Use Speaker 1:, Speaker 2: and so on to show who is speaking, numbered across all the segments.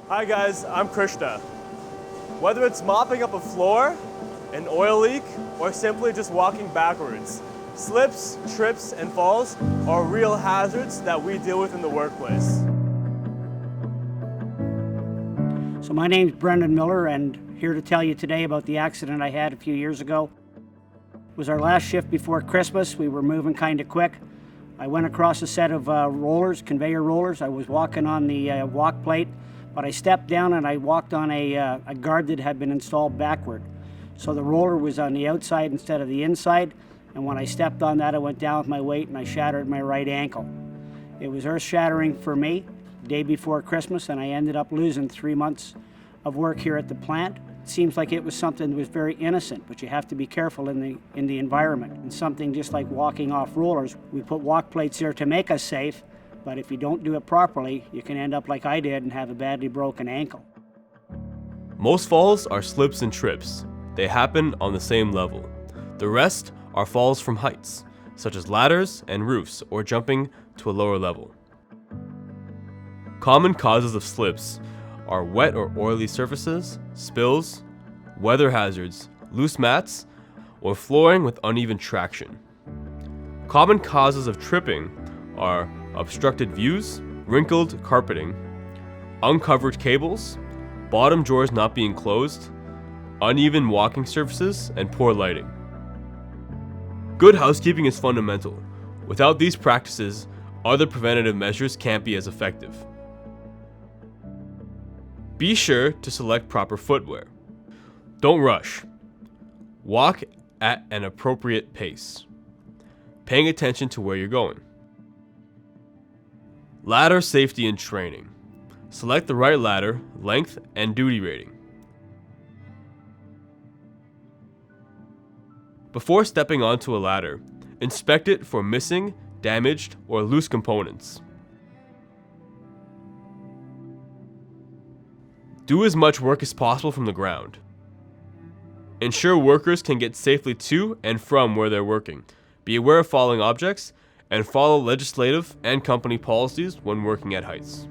Speaker 1: Hi guys, I'm Krishna. Whether it's mopping up a floor, an oil leak, or simply just walking backwards, slips, trips, and falls are real hazards that we deal with in the workplace.
Speaker 2: So my name's Brendan Miller, and here to tell you today about the accident I had a few years ago. It was our last shift before Christmas. We were moving kind of quick. I went across a set of conveyor rollers. I was walking on the walk plate, but I stepped down and I walked on a guard that had been installed backward. So the roller was on the outside instead of the inside, and when I stepped on that, I went down with my weight and I shattered my right ankle. It was earth-shattering for me, the day before Christmas, and I ended up losing 3 months of work here at the plant. It seems like it was something that was very innocent, but you have to be careful in the environment. And something just like walking off rollers, we put walk plates there to make us safe, but if you don't do it properly, you can end up like I did and have a badly broken ankle.
Speaker 1: Most falls are slips and trips. They happen on the same level. The rest are falls from heights, such as ladders and roofs or jumping to a lower level. Common causes of slips are wet or oily surfaces, spills, weather hazards, loose mats, or flooring with uneven traction. Common causes of tripping are obstructed views, wrinkled carpeting, uncovered cables, bottom drawers not being closed, uneven walking surfaces, and poor lighting. Good housekeeping is fundamental. Without these practices, other preventative measures can't be as effective. Be sure to select proper footwear. Don't rush. Walk at an appropriate pace, paying attention to where you're going. Ladder safety and training. Select the right ladder, length, and duty rating. Before stepping onto a ladder, inspect it for missing, damaged, or loose components. Do as much work as possible from the ground. Ensure workers can get safely to and from where they're working. Be aware of falling objects and follow legislative and company policies when working at heights.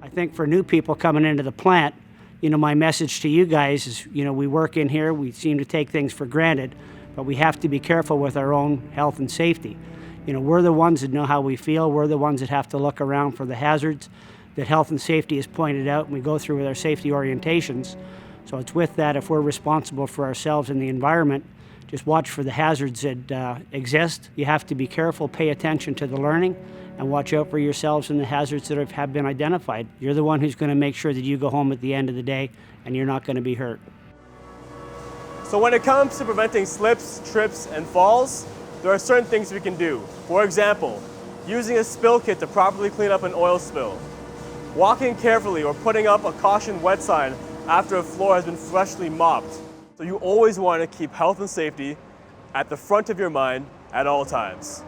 Speaker 2: I think for new people coming into the plant, my message to you guys is, we work in here, we seem to take things for granted, but we have to be careful with our own health and safety. We're the ones that know how we feel. We're the ones that have to look around for the hazards that health and safety is pointed out, and we go through with our safety orientations. So it's with that, if we're responsible for ourselves and the environment, just watch for the hazards that exist. You have to be careful, pay attention to the learning, and watch out for yourselves and the hazards that have been identified. You're the one who's going to make sure that you go home at the end of the day and you're not going to be hurt.
Speaker 1: So when it comes to preventing slips, trips, and falls, there are certain things we can do. For example, using a spill kit to properly clean up an oil spill, walking carefully or putting up a caution wet sign after a floor has been freshly mopped. So you always want to keep health and safety at the front of your mind at all times.